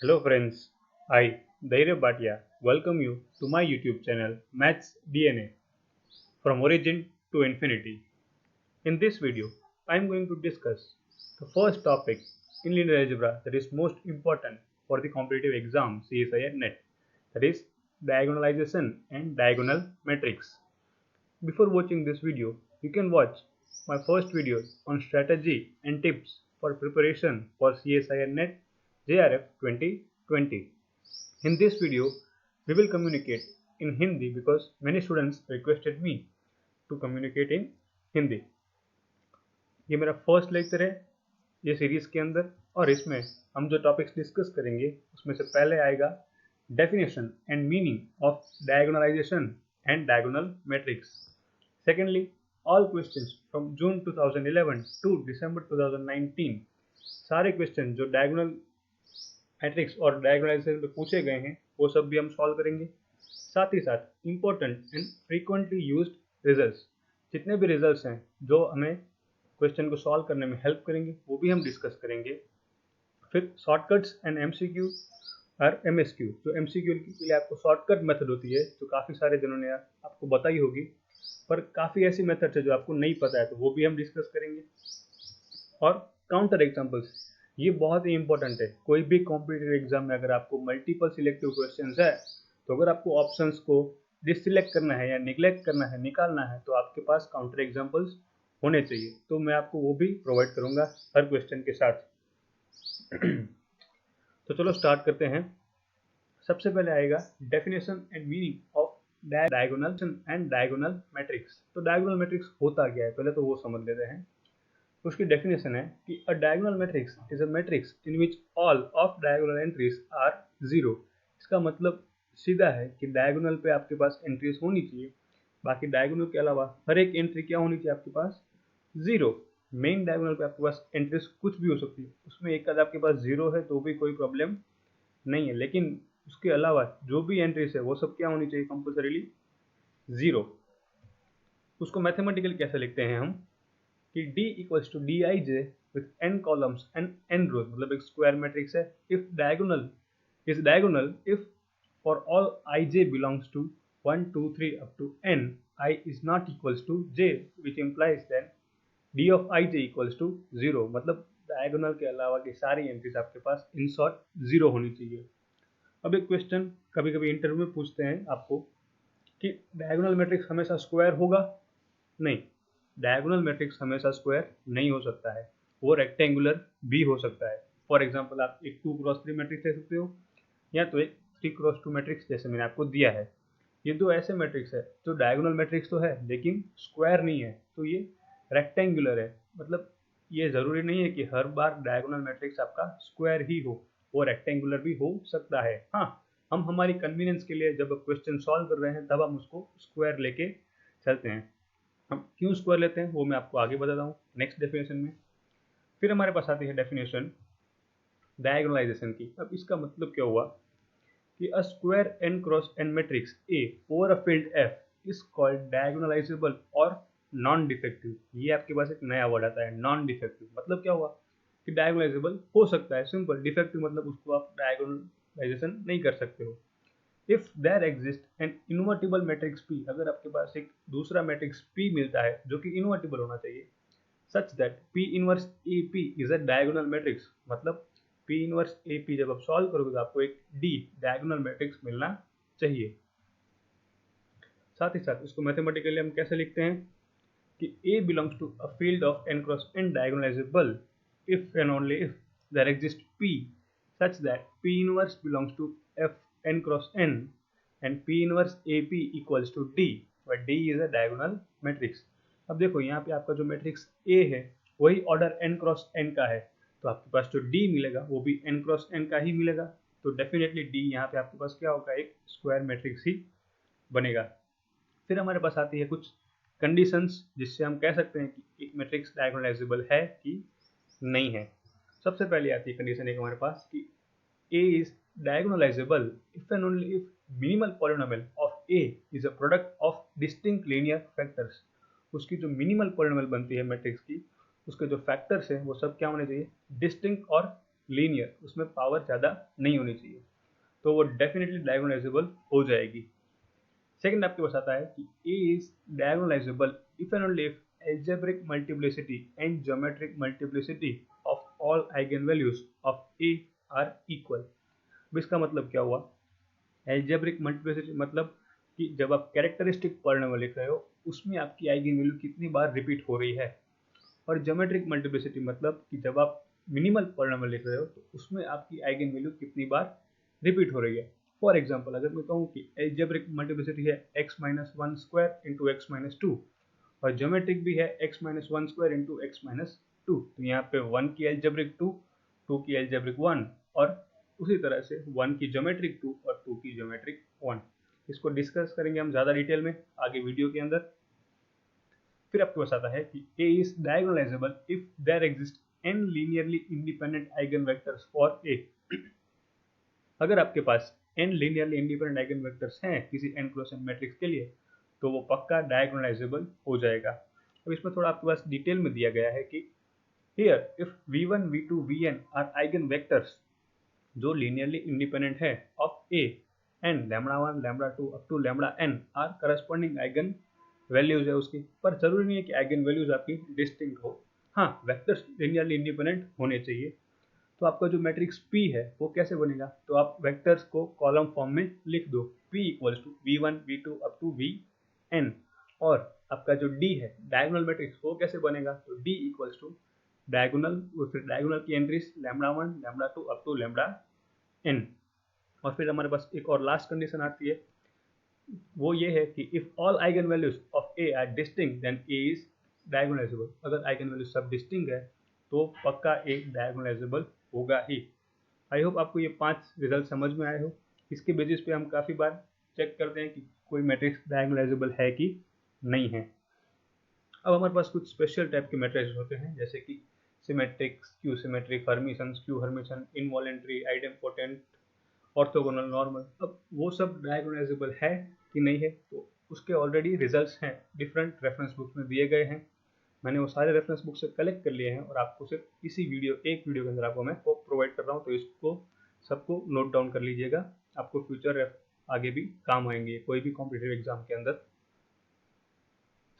Hello friends, I, Dhairya Bhatia, welcome you to my YouTube channel Maths DNA from origin to infinity. In this video, I am going to discuss the first topic in linear algebra that is most important for the competitive exam CSIR NET, that is diagonalization and diagonal matrix. Before watching this video, you can watch my first video on strategy and tips for preparation for CSIR NET JRF 2020. In this video, we will communicate in Hindi because many students requested me to communicate in Hindi. ये मेरा first lecture है ये series के अंदर, और इसमें हम जो टॉपिक्स डिस्कस करेंगे उसमें से पहले आएगा definition and meaning of diagonalization and diagonal matrix. Secondly, all questions from June 2011 to December 2019, सारे क्वेश्चन जो डायगोनल मैट्रिक्स और डायगोनलाइजेशन पे पूछे गए हैं वो सब भी हम सॉल्व करेंगे. साथ ही साथ important and frequently used results, जितने भी रिजल्ट्स हैं जो हमें क्वेश्चन को सॉल्व करने में हेल्प करेंगे वो भी हम डिस्कस करेंगे. फिर शॉर्टकट्स एंड एमसीक्यू और एमएसक्यू. जो एमसीक्यू के लिए आपको शॉर्टकट मेथड होती है जो काफ़ी सारे जनों ने आपको बताई होगी, पर काफ़ी ऐसी मेथड है जो आपको नहीं पता है तो वो भी हम डिस्कस करेंगे. और काउंटर एग्जाम्पल्स, ये बहुत ही इंपॉर्टेंट है. कोई भी कॉम्पिटिटिव एग्जाम में अगर आपको मल्टीपल सिलेक्टिव क्वेश्चंस है तो अगर आपको ऑप्शंस को डिससिलेक्ट करना है या निगलेक्ट करना है, निकालना है, तो आपके पास काउंटर एग्जाम्पल्स होने चाहिए. तो मैं आपको वो भी प्रोवाइड करूंगा हर क्वेश्चन के साथ. तो चलो स्टार्ट करते हैं. सबसे पहले आएगा definition and meaning of diagonal and diagonal matrix. तो डायगोनल मैट्रिक्स होता क्या है पहले तो वो समझ लेते हैं. उसकी डेफिनेशन है कि a diagonal matrix is a matrix in which all of diagonal entries are zero. इसका मतलब सीधा है कि डायगोनल पे आपके पास एंट्रीज होनी चाहिए, बाकी डायगोनल के अलावा हर एक एंट्री क्या होनी चाहिए आपके पास, जीरो. मेन डायगोनल पे आपके पास एंट्रीज कुछ भी हो सकती है, उसमें एक आध आपके पास जीरो है तो भी कोई प्रॉब्लम नहीं है, लेकिन उसके अलावा जो भी एंट्रीज है वो सब क्या होनी चाहिए, कंपल्सरीली जीरो. उसको मैथमेटिकली कैसे लिखते हैं हम कि D equals to D I J with n columns and n rows, मतलब एक स्क्वायर मैट्रिक्स है. If diagonal is diagonal if for all I J belongs to 1 2 3 up to n i is not equals to j, which implies that d of i j equals to 0. मतलब diagonal के अलावा की सारी entries आपके पास in short zero होनी चाहिए. अब एक क्वेश्चन कभी कभी इंटरव्यू में पूछते हैं आपको कि डायगोनल मैट्रिक्स हमेशा स्क्वायर होगा. नहीं, डायगोनल मैट्रिक्स हमेशा स्क्वायर नहीं हो सकता है, वो रेक्टेंगुलर भी हो सकता है. फॉर एग्जांपल आप एक 2x3 मैट्रिक्स ले सकते हो या तो एक 3x2 मैट्रिक्स जैसे मैंने आपको दिया है. ये दो ऐसे मैट्रिक्स है जो डायगोनल मैट्रिक्स तो है लेकिन स्क्वायर नहीं है, तो ये रेक्टेंगुलर है. मतलब ये ज़रूरी नहीं है कि हर बार डायगोनल मैट्रिक्स आपका स्क्वायर ही हो, वो रेक्टेंगुलर भी हो सकता है. हाँ, हम हमारी कन्वीनियंस के लिए जब क्वेश्चन सॉल्व कर रहे हैं तब हम उसको स्क्वायर लेके चलते हैं. हम क्यों स्क्वायर लेते हैं वो मैं आपको आगे बताता हूँ नेक्स्ट डेफिनेशन में. फिर हमारे पास आती है डेफिनेशन डायगोनलाइजेशन की. अब इसका मतलब क्या हुआ कि a square n cross n matrix A over a field F is called diagonalisable और नॉन डिफेक्टिव. ये आपके पास एक नया वर्ड आता है, नॉन डिफेक्टिव. मतलब क्या हुआ कि डायगोनलाइजेबल हो सकता है, सिंपल. डिफेक्टिव मतलब उसको आप डायगोनलाइजेशन नहीं कर सकते हो. If there exist an invertible matrix P, अगर आपके पास एक दूसरा मैट्रिक्स P मिलता है जो कि इनवर्टिबल होना चाहिए, such that P inverse AP is a diagonal matrix. मतलब P इनवर्स AP जब आप सॉल्व करोगे तो आपको एक D डायगोनल मैट्रिक्स मिलना चाहिए. साथ ही साथ इसको मैथमेटिकली हम कैसे लिखते हैं कि A belongs to a field of n cross n diagonalizable if and only if there exists P such that P inverse belongs to F n cross n and P inverse AP equals to D, where D is a diagonal matrix. अब देखो यहाँ पे आपका जो matrix A है वही order n cross n का है, तो आपके पास जो D मिलेगा वो भी n क्रॉस n का ही मिलेगा. तो डेफिनेटली D यहाँ पे आपके पास क्या होगा, एक स्क्वायर मैट्रिक्स ही बनेगा. फिर हमारे पास आती है कुछ कंडीशंस जिससे हम कह सकते हैं कि एक मैट्रिक्स डायगोनलाइजेबल है कि नहीं है. सबसे पहले आती है कंडीशन एक हमारे पास कि A is diagonalizable if and only if minimal polynomial of A is a product of distinct linear factors. उसकी जो मिनिमल पॉलिनोमियल बनती है मैट्रिक्स की, उसके जो फैक्टर्स हैं वो सब क्या होने चाहिए, डिस्टिंक्ट और लीनियर, उसमें पावर ज़्यादा नहीं होनी चाहिए, तो वो डेफिनेटली डायगोनलाइजेबल हो जाएगी। सेकंड आपके पास आता है कि A is diagonalizable if and only if algebraic multiplicity and geometric multiplicity of all eigenvalues of A are equal। अब इसका मतलब क्या हुआ? एल्जेब्रिक मल्टीप्लिसिटी मतलब कि जब आप कैरेक्टरिस्टिक पॉलिनोमियल लिख रहे हो उसमें आपकी आइगन वैल्यू कितनी बार रिपीट हो रही है, और ज्योमेट्रिक मल्टीप्लिसिटी मतलब कि जब आप मिनिमल पॉलिनोमियल लिख रहे हो तो उसमें आपकी आइगन वैल्यू कितनी बार रिपीट हो रही है। फॉर एग्जांपल अगर मैं कहूँ कि एल्जेब्रिक मल्टीप्लिसिटी है x minus one square into x minus two, और ज्योमेट्रिक भी है x minus one square into x minus two, तो यहाँ पे 1 की एल्जेब्रिक 2, 2 की एल्जेब्रिक 1, और उसी तरह से 1 की ज्योमेट्रिक 2 और 2 की ज्योमेट्रिक 1। इसको डिस्कस करेंगे हम ज़्यादा डिटेल में आगे वीडियो के अंदर। फिर आपके पास आता है कि A is diagonalizable if there exist n linearly independent eigenvectors for A। अगर आपके पास n linearly independent eigenvectors हैं किसी n क्रॉस n मैट्रिक्स के लिए तो वो पक्का डायगोनलाइजेबल हो जाएगा। अब इसमें थोड़ा आपके पास डिटेल में दिया गया है कि here if v1 v2 vn are eigenvectors जो लीनियरली इंडिपेंडेंट है of A and λ1 λ2 up to λn are corresponding eigen values है उसकी, पर जरूरी नहीं है कि आइगन वैल्यूज आपकी डिस्टिंक्ट हो। हाँ, वेक्टर्स लीनियरली इंडिपेंडेंट होने चाहिए। तो आपका जो मैट्रिक्स P है वो कैसे बनेगा, तो आप वेक्टर्स को कॉलम फॉर्म में लिख दो, P equals to v1 v2 up to vn। और आपका जो D है डायगोनल मैट्रिक्स वो कैसे बनेगा, तो D इक्वल्स टू डायगोनल, फिर डायगोनल की एंट्रीज λ1 λ2 अप टू λn। और फिर हमारे पास एक और लास्ट कंडीशन आती है, वो ये है कि if all eigen values of A are distinct then A is diagonalizable. अगर आइगन वैल्यूज सब डिस्टिंक्ट है तो पक्का ए डायगोनलाइजेबल होगा ही। आई होप आपको ये 5 रिजल्ट समझ में आए हो। इसके बेसिस पे हम काफ़ी बार चेक करते हैं कि कोई मैट्रिक्स डायगोनलाइजेबल है कि नहीं है। अब हमारे पास कुछ स्पेशल टाइप के मैट्रिक्स होते हैं जैसे कि symmetric, skew symmetric, Hermitian, skew Hermitian, involuntary, idempotent, orthogonal, normal. अब वो सब डायगोनलाइजेबल है कि नहीं है तो उसके ऑलरेडी रिजल्ट्स हैं, डिफरेंट रेफरेंस बुक्स में दिए गए हैं। मैंने वो सारे रेफरेंस बुक से कलेक्ट कर लिए हैं और आपको सिर्फ इसी एक वीडियो के अंदर आपको मैं वो प्रोवाइड कर रहा हूँ, तो इसको सबको नोट डाउन कर लीजिएगा, आपको फ्यूचर आगे भी काम आएंगे कोई भी कॉम्पिटिटिव एग्जाम के अंदर।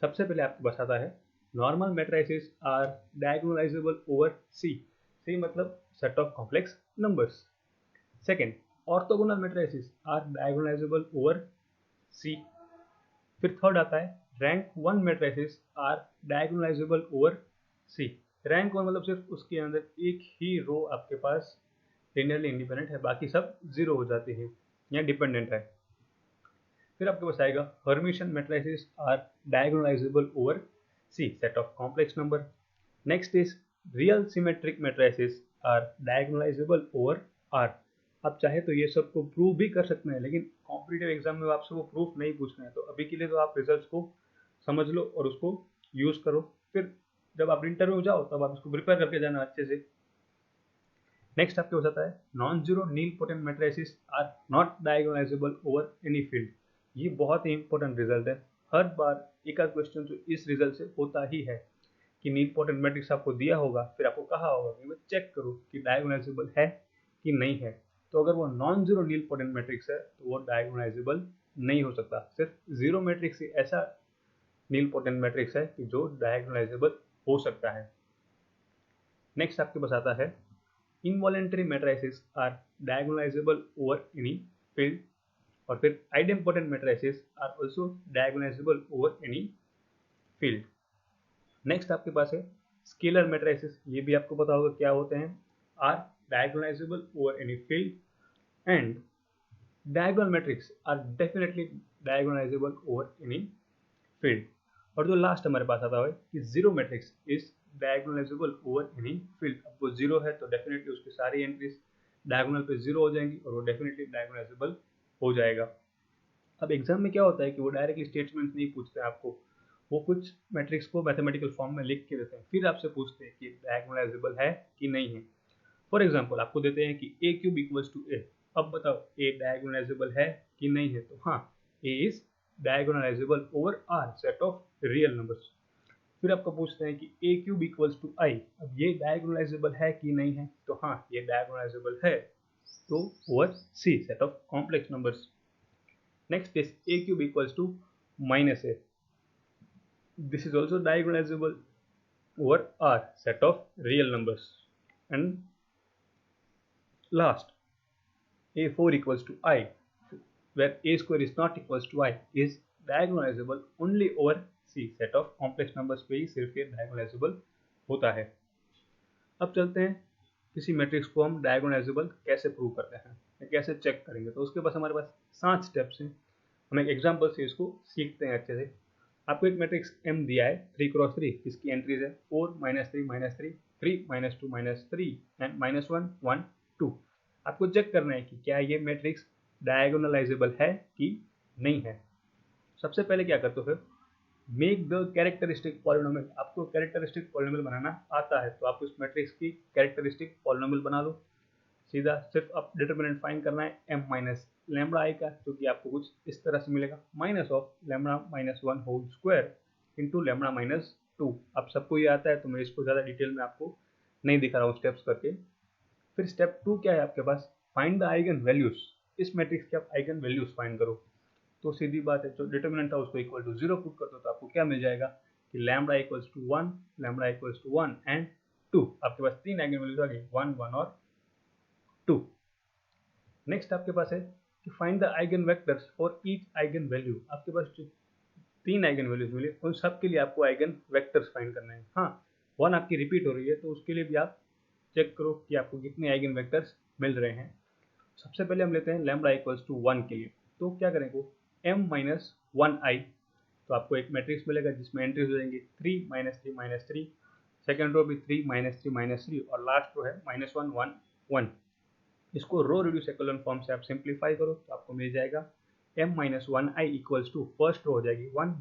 सबसे पहले आपको बताता है normal matrices are diagonalizable over C मतलब set of complex numbers. Second, orthogonal matrices are diagonalizable over C. फिर थर्ड आता है rank one matrices are diagonalizable over C. Rank one मतलब सिर्फ उसके अंदर एक ही रो आपके पास लिनियरली इंडिपेंडेंट है, बाकी सब जीरो हो जाते हैं या डिपेंडेंट है। फिर आपके पास आएगा Hermitian matrices are diagonalizable over C, set of complex number. Next is real symmetric matrices are diagonalizable over R. आप चाहे तो ये सब को प्रूव भी कर सकते हैं, लेकिन कॉम्पिटिटिव एग्जाम में आपसे वो प्रूफ नहीं पूछ रहे हैं, तो अभी के लिए तो आप रिजल्ट्स को समझ लो और उसको यूज करो। फिर जब आप इंटरव्यू में जाओ तब आप इसको प्रिपेयर करके जाना अच्छे से। नेक्स्ट आपके हो जाता है non zero nilpotent matrices are not diagonalizable over any field. ये बहुत ही इंपॉर्टेंट रिजल्ट है, हर बार एक आध क्वेश्चन तो इस रिजल्ट से होता ही है कि नील पोटेंट मैट्रिक्स आपको दिया होगा, फिर आपको कहा होगा कि चेक करो कि डायगोनलाइजेबल है कि नहीं है। तो अगर वो नॉन जीरो नील पोटेंट मैट्रिक्स है तो वो डायगोनलाइजेबल नहीं हो सकता। सिर्फ जीरो मैट्रिक्स ही ऐसा नील पोटेंट मैट्रिक्स है कि जो डायगोनलाइजेबल हो सकता है। नेक्स्ट आपके पास आता है involuntary matrices are diagonalizable over any field. और फिर idempotent matrices are also diagonalizable over any field. Next आपके पास है स्केलर मैट्रिसेस, ये भी आपको पता होगा क्या होते हैं, are diagonalizable over any field and diagonal matrix are definitely diagonalizable over any field। और जो लास्ट हमारे पास आता है कि zero matrix is diagonalizable over any field. अब वो जीरो है तो डेफिनेटली उसकी सारी एंट्रीज डायगोनल पे जीरो हो जाएंगी और वो डेफिनेटली डायगोनलाइजेबल हो जाएगा। अब एग्जाम में क्या होता है कि वो डायरेक्टली स्टेटमेंट नहीं पूछते आपको, वो कुछ मैट्रिक्स को मैथमेटिकल फॉर्म में लिख के देते हैं, फिर आपसे पूछते हैं कि डायगोनलाइजेबल है कि नहीं है। फॉर एग्जाम्पल आपको देते हैं कि ए क्यूब इक्वल्स टू ए, अब बताओ ए डायगोनलाइजेबल है कि नहीं है, तो हाँ, A is diagonalizable over R, set of real numbers. फिर आपको पूछते हैं कि A cube equals to I, अब ये डायगोनलाइजेबल है कि नहीं है, तो हाँ ये डायगोनलाइजेबल है, तो over C set of complex numbers. Next is A cube equals to minus A, this is also diagonalizable over R set of real numbers. And last, A4 equals to I, where A square is not equals to I, is diagonalizable only over C set of complex numbers पे ही सिर्फ ये diagonalizable होता है। अब चलते हैं किसी matrix को हम डायगोनलाइजेबल कैसे प्रूव करते हैं या कैसे चेक करेंगे। तो उसके पास हमारे पास 7 स्टेप्स हैं, हम एक एग्जांपल से इसको सीखते हैं अच्छे से। आपको एक मैट्रिक्स M दिया है 3 क्रॉस 3, जिसकी एंट्रीज है 4 -3 -3 3 -2 -3 एंड -1 1 2। आपको चेक करना है कि क्या ये मैट्रिक्स डायगोनलाइजेबल है कि नहीं है। सबसे पहले क्या करते हो, मेक द कैरेक्टरिस्टिक पॉलिनोमियल। आपको कैरेक्टरिस्टिक पॉलिनोमियल बनाना आता है तो आप उस मैट्रिक्स की कैरेक्टरिस्टिक पॉलिनोमियल बना लो। सीधा सिर्फ आप डिटरमिनेंट फाइंड करना है m माइनस लैम्बडा आई का, जो कि आपको कुछ इस तरह से मिलेगा, minus of lambda minus 1 whole square into lambda minus 2। आप सबको ये आता है तो मैं इसको ज़्यादा डिटेल में आपको नहीं दिखा रहा हूँ स्टेप्स करके। फिर स्टेप 2 क्या है आपके पास, फाइंड द आइगन वैल्यूज। इस मैट्रिक्स के आप आइगन वैल्यूज फाइंड करो। तो सीधी बात है, जो डिटरमिनेंट था उसको इक्वल टू 0 पुट कर दो, तो आपको क्या मिल जाएगा कि lambda equals to 1, lambda equals to 1 and 2। आपके पास 3 आइगन वैल्यूज आ गई, 1 1 और 2। नेक्स्ट आपके पास है कि find the eigen vectors for each eigen value. आपके पास जो 3 आइगन वैल्यूज मिले उन सब के लिए आपको आइगन वेक्टर्स फाइंड करना है। हाँ, 1 आपकी रिपीट हो रही है तो उसके लिए भी आप चेक करो कि आपको कितने आइगन वेक्टर्स मिल रहे हैं। सबसे पहले हम लेते हैं लैम्बडा इक्वल्स टू 1 के लिए। तो क्या करेंगे, m माइनस 1 आई, तो आपको एक मैट्रिक्स मिलेगा जिसमें एंट्रीज हो जाएंगी 3 -3 -3, सेकेंड रो भी 3 -3 -3 और लास्ट रो है -1 1 1। इसको रो रिड्यूस एक्लोन फॉर्म से आप सिंप्लीफाई करो तो आपको मिल जाएगा m minus 1 I equals to, first row हो जाएगी 1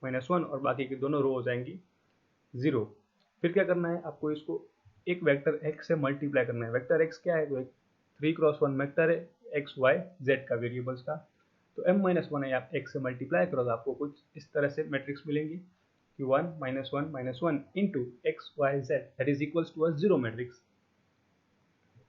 -1 और बाकी की दोनों रो हो जाएंगी 0। फिर क्या करना है, आपको इसको एक वेक्टर x से मल्टीप्लाई करना है। वेक्टर x क्या है, तो एक 3 क्रॉस 1 वेक्टर है x y z का, वेरिएबल्स का। तो m माइनस 1 है, आप x से मल्टीप्लाई करो तो आपको कुछ इस तरह से मैट्रिक्स मिलेंगी कि 1 -1 -1 into x y z that is equals to a zero matrix.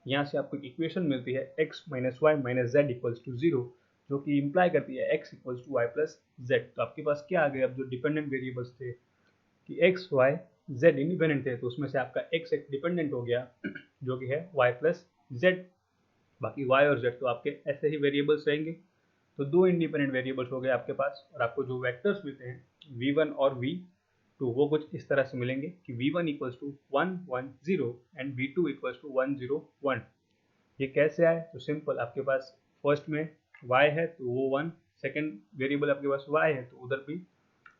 यहाँ से आपको एक इक्वेशन मिलती है x minus y minus z equals to 0, जो कि इंप्लाई करती है x equals to y plus z. तो आपके पास क्या आ गया, अब जो डिपेंडेंट वेरिएबल्स थे कि x y z इंडिपेंडेंट थे, तो उसमें से आपका x एक डिपेंडेंट हो गया जो कि है y प्लस जेड। बाकी y और z तो आपके ऐसे ही वेरिएबल्स रहेंगे। तो दो इंडिपेंडेंट वेरिएबल्स हो गए आपके पास, और आपको जो वेक्टर्स मिलते हैं v1 और v2 वो कुछ इस तरह से मिलेंगे कि v1 equals to 1 1 0 and v2 equals to 1 0 1। ये कैसे आए, तो सिंपल, आपके पास फर्स्ट में y है तो वो 1, सेकेंड वेरिएबल आपके पास y है तो उधर भी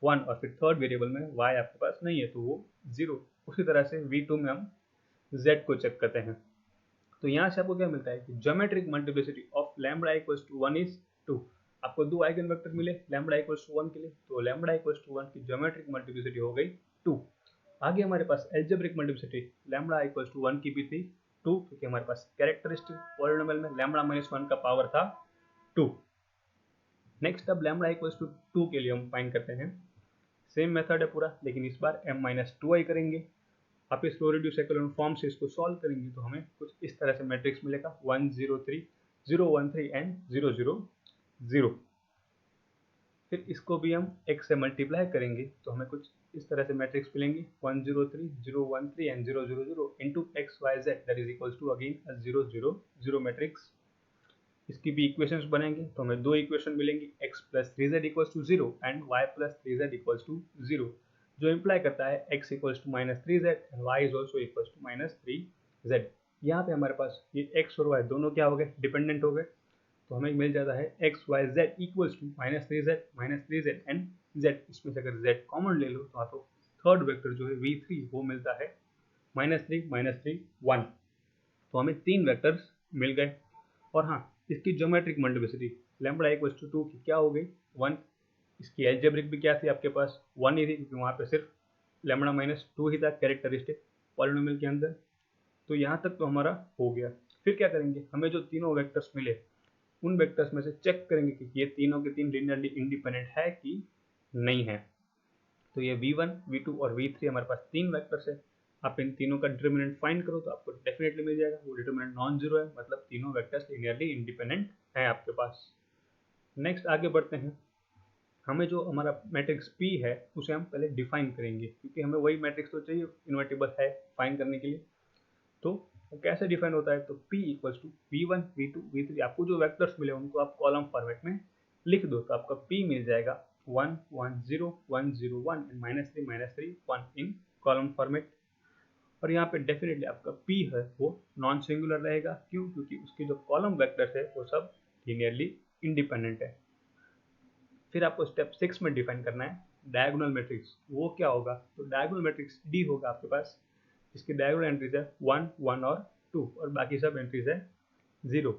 1, और फिर थर्ड वेरिएबल में y आपके पास नहीं है तो वो 0। उसी तरह से v2 में हम z को चेक करते हैं। तो यहाँ से आपको क्या मिलता है कि geometric multiplicity of lambda equals to 1 is 2। आपको दो आइगन वेक्टर मिले लैम्बडा इक्वल्स टू 1 के लिए, तो लैम्बडा इक्वल्स टू 1 की ज्योमेट्रिक मल्टीप्लिसिटी हो गई 2। आगे हमारे पास algebraic multiplicity lambda equals to 1 की भी थी 2, क्योंकि हमारे पास कैरेक्टरिस्टिक पॉलिनोमियल में लैम्बडा माइनस 1 का पावर था 2। नेक्स्ट अब लैम्बडा इक्वल्स टू 2 के लिए हम फाइंड करते हैं। सेम मेथड है पूरा, लेकिन इस बार m माइनस 2i करेंगे। आप इस लो रिड्यूस एक्लोन फॉर्म से इसको सॉल्व करेंगे तो हमें कुछ इस तरह से मैट्रिक्स मिलेगा 1 0 3 0 1 3 एंड 0 0 0। फिर इसको भी हम x से मल्टीप्लाई करेंगे तो हमें कुछ इस तरह से मैट्रिक्स मिलेंगे 1 0 3 0 1 3 and 0 0 0 into x y z that is equals to again 0 0 0 matrix. इसकी भी इक्वेशंस बनेंगे तो हमें दो इक्वेशन मिलेंगी x plus 3z equals to 0 and y plus 3z equals to 0, जो इम्प्लाई करता है x equals to minus 3z and y is also equals to minus 3z। यहाँ पे हमारे पास ये x और y दोनों क्या हो गए, डिपेंडेंट हो गए। तो हमें मिल जाता है x y z equals to minus 3z and z। इसमें से अगर z कॉमन ले लो तो आपको थर्ड वेक्टर जो है v3 वो मिलता है -3 -3 1। तो हमें तीन वेक्टर्स मिल गए। और हाँ, इसकी geometric multiplicity lambda equals to 2 की क्या हो गई 1। इसकी एल्जेब्रिक भी क्या थी आपके पास 1 ही थी, क्योंकि वहाँ पे सिर्फ लैम्बडा माइनस 2 ही था कैरेक्टरिस्टिक पॉलिनोमियल के अंदर। तो यहाँ तक तो हमारा हो गया। फिर क्या करेंगे, हमें जो तीनों वेक्टर्स मिले उन वेक्टर्स में से चेक करेंगे कि ये तीनों के तीन लिनियरली इंडिपेंडेंट है कि नहीं है। तो ये v1, v2 और v3 हमारे पास 3 वेक्टर्स है। आप इन तीनों का डिटर्मिनेंट फाइंड करो तो आपको डेफिनेटली मिल जाएगा। वो डिटर्मिनेंट नॉन जीरो है, मतलब तीनों वेक्टर्स लीनियरली इंडिपेंडेंट है आपके पास। नेक्स्ट आगे बढ़ते हैं। हमें जो हमारा मैट्रिक्स P है उसे हम पहले डिफाइन करेंगे, क्योंकि हमें वही मैट्रिक्स तो चाहिए, इन्वर्टिबल है फाइंड करने के लिए। तो वो कैसे डिफाइन होता है, तो P equals to v1, v2, v3, आपको जो वेक्टर्स मिले उनको आप कॉलम फॉर्मेट में लिख दो, तो आपका P मिल जाएगा 1 1 0 1 0 1 एंड -3 1 इन कॉलम फॉर्मेट। और यहाँ पे डेफिनेटली आपका P है वो नॉन सिंगुलर रहेगा। क्यों? क्योंकि उसके जो कॉलम वेक्टर्स है वो सब लीनियरली इंडिपेंडेंट है। फिर आपको स्टेप 6 में डिफाइन करना है डायगोनल मैट्रिक्स। वो क्या होगा, तो डायगोनल मैट्रिक्स D होगा आपके पास, इसकी डायगोनल एंट्रीज है 1 1 और 2 और बाकी सब एंट्रीज है 0।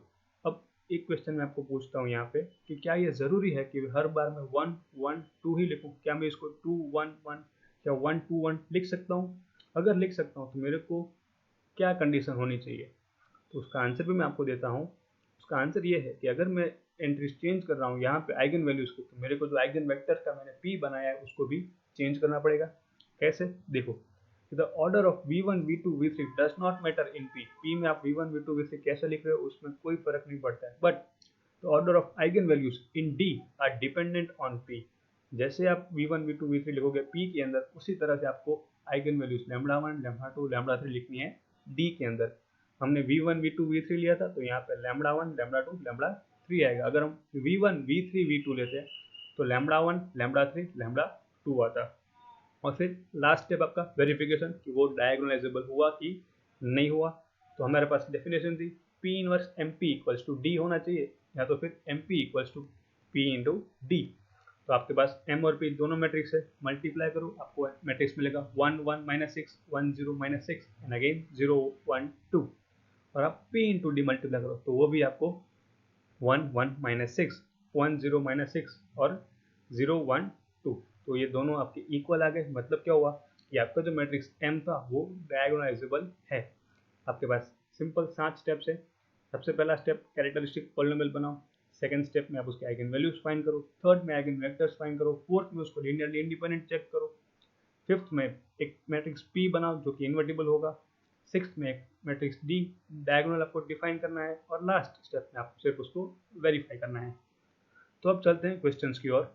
अब एक क्वेश्चन मैं आपको पूछता हूँ यहाँ पे कि क्या ये ज़रूरी है कि हर बार मैं 1 1 2 ही लिखूँ? क्या मैं इसको 2 1 1 या 1 2 1 लिख सकता हूँ? अगर लिख सकता हूँ तो मेरे को क्या कंडीशन होनी चाहिए? तो उसका आंसर भी मैं आपको देता हूँ। उसका आंसर ये है कि अगर मैं एंट्रीज चेंज कर रहा हूँ यहाँ पे आइगन वैल्यूज को, तो मेरे को जो आइगन वेक्टर का मैंने P बनाया है उसको भी चेंज करना पड़ेगा। कैसे? देखो, the order of v1 v2 v3 does not matter in P में आप v1 v2 v3 कैसे लिख रहे हो उसमें कोई फर्क नहीं पड़ता है, but the order of eigenvalues in D are dependent on P। जैसे आप v1 v2 v3 लिखोगे P के अंदर, उसी तरह से आपको आइगन वैल्यूज λ1 λ2 λ3 लिखनी है D के अंदर। हमने v1 v2 v3 लिया था तो यहाँ पे λ1 λ2 λ3 आएगा। अगर हम v1 v3 v2 लेते हैं तो λ1 λ3 λ2 आता। और फिर लास्ट स्टेप आपका वेरिफिकेशन कि वो डायगोनलाइजेबल हुआ कि नहीं हुआ। तो हमारे पास डेफिनेशन थी P inverse MP equals to D होना चाहिए, या तो फिर MP equals to P into D। तो आपके पास M और P दोनों मैट्रिक्स है, मल्टीप्लाई करो आपको मैट्रिक्स मिलेगा 1 1 -6 1 0 -6 एंड अगेन 0 1 2। और आप P इंटू D मल्टीप्लाई करो तो वो भी आपको 1 1 -6 1 0 -6 और 0 1 2। तो ये दोनों आपके इक्वल आ गए। मतलब क्या हुआ कि आपका जो मैट्रिक्स M था वो डायगोनलाइजेबल है। आपके पास सिंपल 7 स्टेप्स है। सबसे पहला स्टेप कैरेक्टरिस्टिक पॉलिनोमियल बनाओ, सेकंड स्टेप में आप उसके आइगन वैल्यूज फाइंड करो, थर्ड में आइगन वेक्टर्स फाइंड करो, फोर्थ में उसको लीनियरली इंडिपेंडेंट चेक करो, फिफ्थ में एक मैट्रिक्स P बनाओ जो कि इन्वर्टिबल होगा, सिक्स्थ में एक मैट्रिक्स D डायगोनल आपको डिफाइन करना है, और लास्ट स्टेप में आपको सिर्फ उसको वेरीफाई करना है। तो अब चलते हैं क्वेश्चंस की ओर।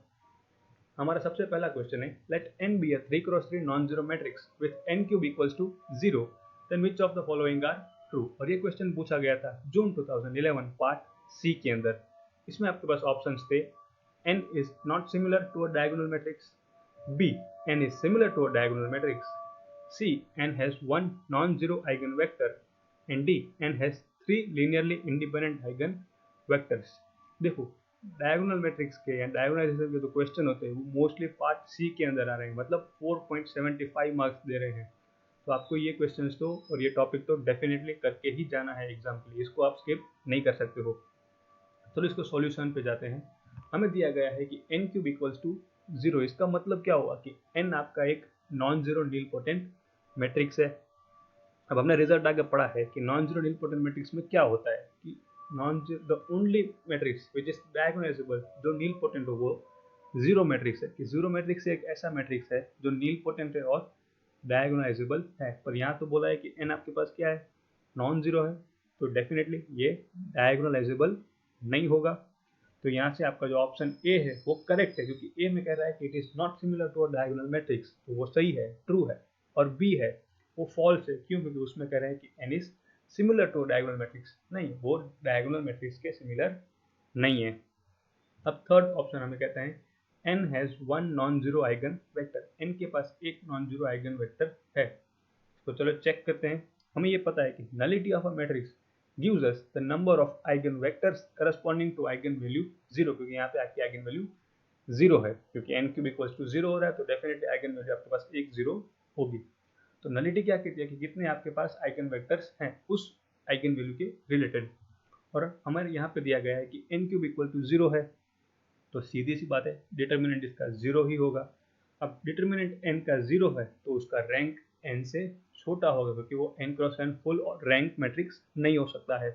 हमारा सबसे पहला क्वेश्चन है let n be a 3x3 non zero matrix with n cube equals to 0, then which of the following are true. और ये क्वेश्चन पूछा गया था जून 2011 पार्ट C के अंदर। इसमें आपके पास ऑप्शंस थे n is not similar to a diagonal matrix, B n is similar to a diagonal matrix, C n has one non-zero eigenvector, and D n has three linearly independent eigenvectors। देखो, diagonal matrix के या डायगोनलाइजेशन के जो question होते हैं वो mostly part सी के अंदर आ रहे हैं, मतलब 4.75 मार्क्स दे रहे हैं। तो आपको ये क्वेश्चंस तो और ये टॉपिक तो डेफिनेटली करके ही जाना है एग्जाम के लिए, इसको आप स्किप नहीं कर सकते हो। तो इसको सॉल्यूशन पे जाते हैं। हमें दिया गया है कि n क्यूब इक्वल्स टू 0। इसका मतलब क्या हुआ कि n आपका एक नॉन जीरो नीलपोटेंट मैट्रिक्स है। अब हमने रिजल्ट आगे पढ़ा है कि नॉन जीरो नीलपोटेंट मैट्रिक्स में क्या होता है कि the only matrix which is diagonalisable, जो नीलपोटेंट हो वो जीरो मैट्रिक्स है। कि जीरो मैट्रिक्स एक ऐसा मैट्रिक्स है जो नीलपोटेंट है और डायगोनलाइजेबल है। पर यहाँ तो बोला है कि n आपके पास क्या है, नॉन जीरो है, तो डेफिनेटली ये डायगोनलाइजेबल नहीं होगा। तो यहाँ से आपका जो ऑप्शन ए है वो करेक्ट है, क्योंकि ए में कह रहा है कि it is not similar to a diagonal matrix, तो वो सही है, ट्रू है। और बी है वो फॉल्स है। क्यों? क्योंकि उसमें कह रहे हैं कि N is similar to diagonal matrix, नहीं, वो डायगोनल मैट्रिक्स के सिमिलर नहीं है। अब थर्ड ऑप्शन हमें कहता है n has one non zero eigen vector, n के पास एक नॉन जीरो आइगन वेक्टर है। तो चलो चेक करते हैं। हमें ये पता है कि nullity of a matrix gives us the number of eigen vectors corresponding to eigen value 0, क्योंकि यहाँ पे आपकी आइगन वैल्यू 0 है, क्योंकि n क्यूब इक्वल्स टू 0 हो रहा है तो डेफिनेटली आइगन वैल्यू आपके पास एक 0 होगी। तो नलिटी क्या कहती है कि कितने आपके पास आइगन वेक्टर्स हैं उस आइगन वैल्यू के रिलेटेड। और हमारे यहाँ पे दिया गया है कि n क्यूब इक्वल टू 0 है, तो सीधी सी बात है डिटर्मिनेंट इसका 0 ही होगा। अब डिटर्मिनेंट n का 0 है तो उसका रैंक n से छोटा होगा, क्योंकि वो n क्रॉस n फुल और रैंक मैट्रिक्स नहीं हो सकता है।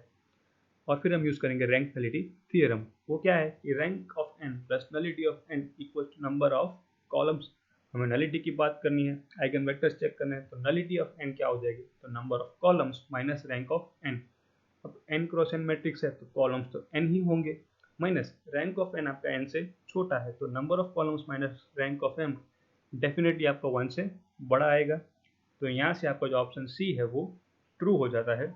और फिर हम यूज करेंगे रैंक नलिटी थ्योरम। वो क्या है कि rank of n plus nullity of n equal to number of columns. हमें नलिटी की बात करनी है, आइगन वेक्टर्स चेक करने हैं, तो नलिटी ऑफ n क्या हो जाएगी, तो number of columns minus rank of n। अब n क्रॉस n मैट्रिक्स है तो कॉलम्स तो n ही होंगे, माइनस रैंक ऑफ n आपका n से छोटा है, तो number of columns minus rank of m definitely आपका 1 से बड़ा आएगा। तो यहाँ से आपका जो ऑप्शन सी है वो ट्रू हो जाता है।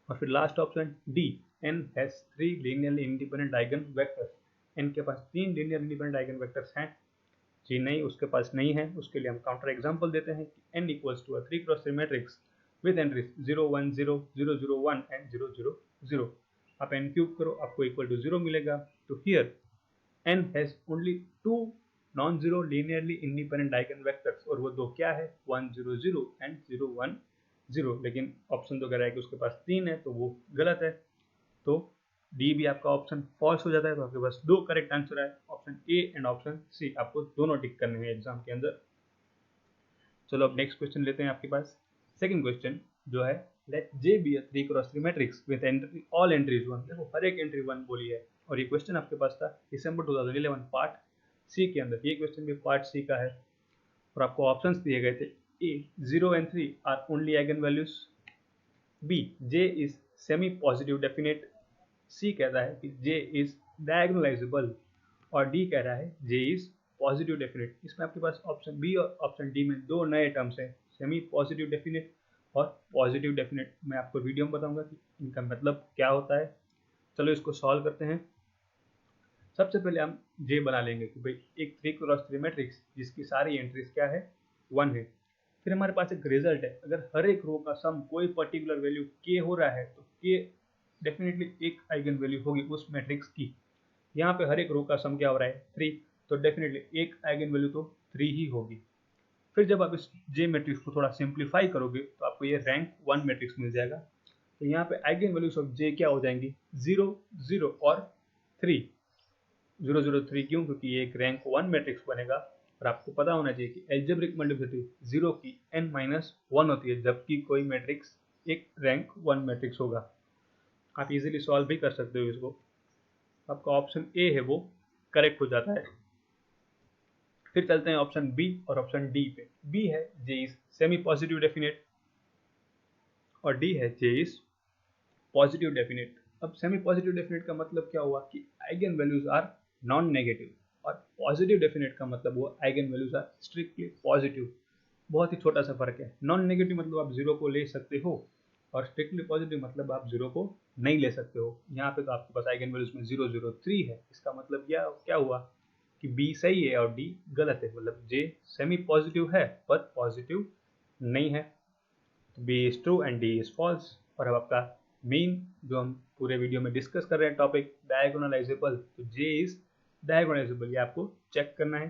और फिर last option D, n has 3 linearly independent eigen vectors, n के पास 3 लीनियर इंडिपेंडेंट आइगन वेक्टर्स हैं, जी नहीं, उसके पास नहीं है। उसके लिए हम काउंटर एग्जांपल देते हैं कि n equals to a 3x3 matrix with entries 0 1 0 0 0 1 and 0 0 0। आप n क्यूब करो, आपको इक्वल टू 0 मिलेगा। तो here n has only 2 non zero linearly independent eigen vectors, और वो दो क्या है, 1 0 0 एंड 0 1 0। लेकिन ऑप्शन तो कह रहा है कि उसके पास 3 है, तो वो गलत है। तो डी भी आपका ऑप्शन फॉल्स हो जाता है। तो आपके पास दो करेक्ट आंसर है, option A and option C, आपको दोनों टिक करने हैं एग्जाम के अंदर। चलो अब नेक्स्ट क्वेश्चन लेते हैं आपके पास। सेकंड क्वेश्चन जो है, let J be a 3x3 matrix with all entries 1। देखो हर एक एंट्री 1 बोली है, और ये क्वेश्चन आपके पास था दिसंबर 2011 पार्ट सी के अंदर। ये क्वेश्चन भी पार्ट सी का है, और आपको ऑप्शंस दिए गए थे, A 0 and 3 are only eigen values, B J is semi positive definite, C कहता है कि जे इज डायगोनलाइजेबल, और डी कह रहा है जे इज पॉजिटिव डेफिनेट। इसमें आपके पास ऑप्शन बी और ऑप्शन डी में दो नए टर्म्स हैं, सेमी पॉजिटिव डेफिनेट और पॉजिटिव डेफिनेट। मैं आपको वीडियो में बताऊंगा कि इनका मतलब क्या होता है। चलो इसको सॉल्व करते हैं। सबसे पहले हम जे बना लेंगे कि भाई एक 3x3 मैट्रिक्स जिसकी सारी एंट्रीज क्या है, 1 है। फिर हमारे पास एक रिजल्ट है, अगर हर एक रो का सम कोई पर्टिकुलर वैल्यू के हो रहा है तो के डेफिनेटली एक आइगन वैल्यू होगी उस मैट्रिक्स की। यहाँ पे हर एक रो का सम क्या हो रहा है, 3, तो डेफिनेटली एक आइगन वैल्यू तो 3 ही होगी। फिर जब आप इस जे मैट्रिक्स को थोड़ा सिंप्लीफाई करोगे तो आपको ये रैंक 1 मैट्रिक्स मिल जाएगा। तो यहाँ पे आइगन वैल्यूज ऑफ जे क्या हो जाएंगी, 0 0 और 3। 0 0 3 क्यों, क्योंकि ये एक रैंक 1 मैट्रिक्स बनेगा। और आपको पता होना चाहिए कि एल्जेब्रिक मल्टीप्लिसिटी 0 की n-1 होती है, जबकि कोई मैट्रिक्स एक रैंक 1 मैट्रिक्स होगा। आप इजीली सॉल्व भी कर सकते हो इसको। आपका ऑप्शन ए है वो करेक्ट हो जाता है। फिर चलते हैं ऑप्शन बी और ऑप्शन डी पे। बी है J is semi positive definite, और डी है जे इज पॉजिटिव डेफिनेट। अब सेमी पॉजिटिव डेफिनेट का मतलब क्या हुआ कि eigen values are non negative, और पॉजिटिव डेफिनेट का मतलब हुआ eigen values are strictly positive. बहुत ही छोटा सा फर्क है। नॉन नेगेटिव मतलब आप 0 को ले सकते हो, और स्ट्रिक्टली पॉजिटिव मतलब आप 0 को नहीं ले सकते हो। यहाँ पे तो आपके पास आइगन वैल्यूज में 0 0 3 है। इसका मतलब क्या हुआ कि बी सही है और डी गलत है, मतलब जे सेमी पॉजिटिव है पर पॉजिटिव नहीं है। तो B is true and D is false. और अब आपका मेन जो हम पूरे वीडियो में डिस्कस कर रहे हैं टॉपिक, डायगोनलाइजेबल, तो जे इज डायगोनलाइजेबल, ये आपको चेक करना है।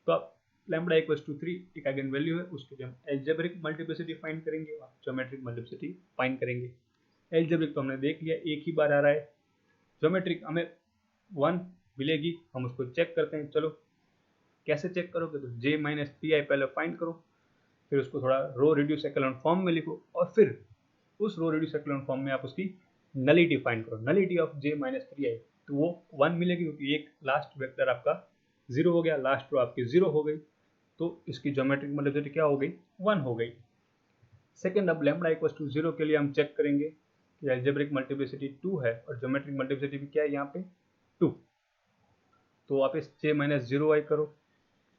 तो आप लैम्बडा इक्वल्स टू 3 एक आइगन वैल्यू है, उसके लिए हम एल्जेब्रिक मल्टीप्लिसिटी फाइंड करेंगे और ज्योमेट्रिक मल्टीप्लिसिटी फाइंड करेंगे। एल्जेब्रिक तो हमने देख लिया, एक ही बार आ रहा है। ज्योमेट्रिक हमें 1 मिलेगी, हम उसको चेक करते हैं। चलो कैसे चेक करोगे, तो j माइनस 3i पहले फाइंड करो, फिर उसको थोड़ा रो रिड्यूस एक्लोन फॉर्म में लिखो, और फिर उस रो रिड्यूस एक्लोन फॉर्म में आप उसकी नलिटी फाइंड करो। Nullity of j minus 3i, तो वो 1 मिलेगी, क्योंकि एक लास्ट वेक्टर आपका 0 हो गया, लास्ट रो आपकी 0 हो गई, तो इसकी ज्योमेट्रिक मल्टीप्लिसिटी क्या हो गई, 1 हो गई। सेकेंड, अब लैम्बडा इक्वल्स टू 0 के लिए हम चेक करेंगे कि एल्जेब्रिक मल्टीप्लिसिटी 2 है और ज्योमेट्रिक मल्टीप्लिसिटी भी क्या है यहाँ पे 2। तो आप इस j माइनस 0i करो,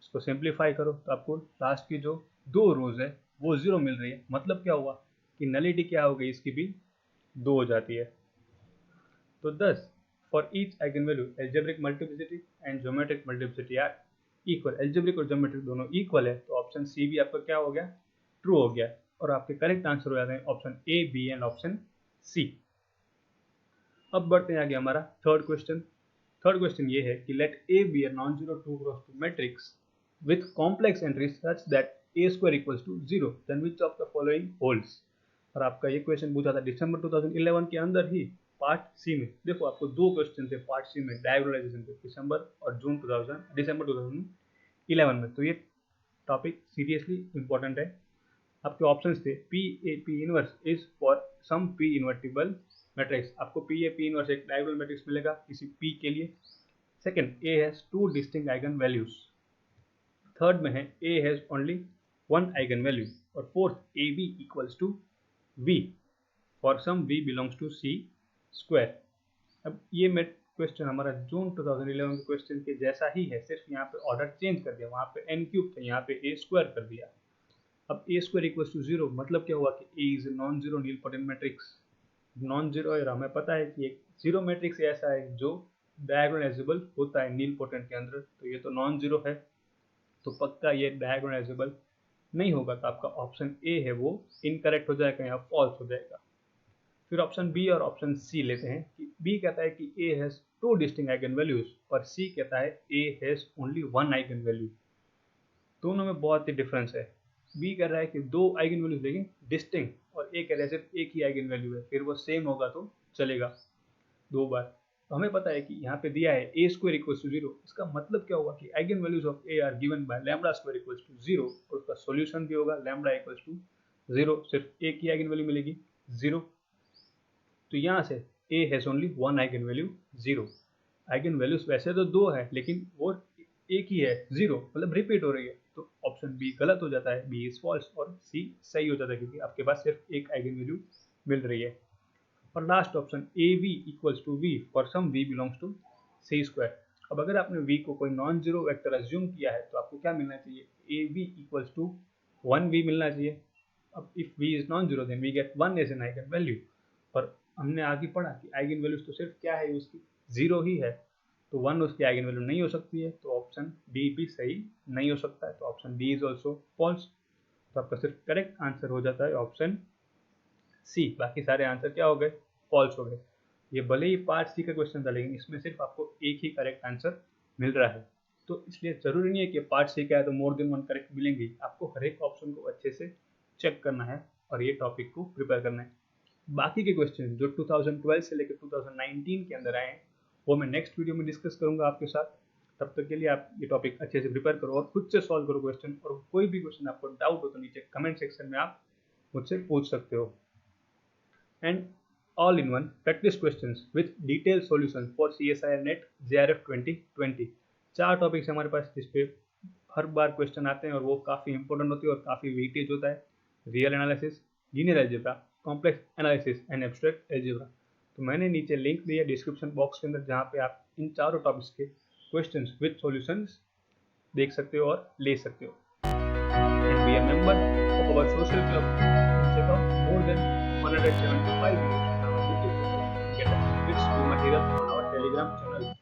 इसको सिंप्लीफाई करो, तो आपको लास्ट की जो दो रोज है वो 0 मिल रही है। मतलब क्या हुआ कि नलिटी क्या हो गई, इसकी भी 2 हो जाती है। तो 10 for each eigen value algebraic multiplicity and geometric multiplicity are equal. Algebraic और ज्योमेट्रिक दोनों इक्वल है, तो ऑप्शन सी भी आपका क्या हो गया, ट्रू हो गया। और आपके करेक्ट आंसर हो जाते हैं option A, B and option C. अब बढ़ते हैं आगे हमारा थर्ड क्वेश्चन। थर्ड क्वेश्चन ये है कि let A B a non zero 2x2 matrix with complex entries such that a square equals to 0, then which of the following holds। और आपका ये क्वेश्चन पूछा था दिसंबर 2011 के अंदर ही पार्ट सी में। देखो आपको दो क्वेश्चन थे पार्ट सी में डायगोनलाइजेशन के, दिसंबर और दिसंबर 2011 में। तो ये टॉपिक सीरियसली इंपॉर्टेंट है। आपके ऑप्शंस थे P A P inverse is for some P invertible matrix. आपको पी ए पी इनवर्स एक डायगोनल मैट्रिक्स मिलेगा किसी पी के लिए। Second, A has 2 distinct eigen values. Third में है a has only one eigen value, और fourth ab equals to v for some v belongs to c square. अब ये क्वेश्चन हमारा जून 2011 के क्वेश्चन के जैसा ही है, सिर्फ यहाँ पे ऑर्डर चेंज कर दिया, वहाँ पे n क्यूब था, यहाँ पे a स्क्वायर कर दिया। अब a स्क्वायर इक्वल्स टू 0 मतलब क्या हुआ कि a is non zero nilpotent matrix. Non zero है, हमें पता है कि एक जीरो मैट्रिक्स ऐसा है जो डायगोनलाइजेबल होता है नीलपोटेंट के अंदर, तो ये तो नॉन जीरो है, तो पक्का ये डायगोनलाइजेबल नहीं होगा, तो आपका ऑप्शन ए है वो इनकरेक्ट हो जाएगा या फॉल्स हो जाएगा। फिर ऑप्शन बी और ऑप्शन सी लेते हैं कि बी कहता है कि A has two distinct eigen values और सी कहता है A has only one eigen value. दोनों में बहुत ही डिफरेंस है। बी कह रहा है कि दो आइगन वैल्यूज लेकिन डिस्टिंक्ट, और ए कह रहा है सिर्फ एक ही आइगन वैल्यू है, फिर वो सेम होगा तो चलेगा दो बार। तो हमें पता है कि यहाँ पे दिया है ए स्क्वायर इक्वल्स टू 0, इसका मतलब क्या होगा कि eigen values of A are given by lambda square equals to 0, और उसका सॉल्यूशन भी होगा लैम्डा इक्वल्स टू 0, सिर्फ एक ही आइगन वैल्यू मिलेगी 0। तो यहाँ से A has only one eigen value 0। Eigen values वैसे तो दो है लेकिन वो एक ही है 0, मतलब रिपीट हो रही है, तो ऑप्शन बी गलत हो जाता है, बी इज फॉल्स, और सी सही हो जाता है क्योंकि आपके पास सिर्फ एक आइगन वैल्यू मिल रही है। और last option A v equals to v for some v belongs to C square. अब अगर आपने वी को कोई नॉन जीरो वेक्टर अज्यूम किया है तो आपको क्या मिलना चाहिए, A v equals to one v मिलना चाहिए। अब if v is non zero then we get one as an eigen value, और हमने आगे पढ़ा कि आइगन वैल्यूज तो सिर्फ क्या है उसकी जीरो ही है, तो वन उसकी आइगन वैल्यू नहीं हो सकती है, तो ऑप्शन डी भी सही नहीं हो सकता है, तो option D is also false. तो आपका सिर्फ करेक्ट आंसर हो जाता है ऑप्शन सी, बाकी सारे आंसर क्या हो गए, फॉल्स हो गए। ये भले ही पार्ट सी का क्वेश्चन था लेकिन इसमें सिर्फ आपको एक ही करेक्ट आंसर मिल रहा है, तो इसलिए जरूरी नहीं है कि पार्ट सी का है तो मोर देन वन करेक्ट मिलेंगे, आपको हर एक ऑप्शन को अच्छे से चेक करना है और ये टॉपिक को प्रिपेयर करना है। बाकी के क्वेश्चन जो 2012 से लेकर 2019 के अंदर आए हैं वो मैं नेक्स्ट वीडियो में डिस्कस करूंगा आपके साथ। तब तक के लिए आप ये टॉपिक अच्छे से प्रिपेयर करो और खुद से सॉल्व करो क्वेश्चन, और कोई भी क्वेश्चन आपको डाउट हो तो नीचे कमेंट सेक्शन में आप मुझसे पूछ सकते हो। And all in one practice questions with detail solution for CSIR NET JRF 2020। 4 topics हमारे पास जिस पे हर बार क्वेश्चन आते हैं और वो काफ़ी इंपॉर्टेंट होती है और काफ़ी वेटेज होता है। Real analysis, linear algebra, complex analysis and abstract algebra. तो मैंने नीचे लिंक दिया डिस्क्रिप्शन बॉक्स के अंदर जहाँ पे आप इन चारों टॉपिक्स के क्वेश्चंस विद सॉल्यूशंस देख सकते हो और ले सकते हो। And be a member of our social club, check out more than 175 videos on our YouTube channel and get a rich new material on our Telegram channel.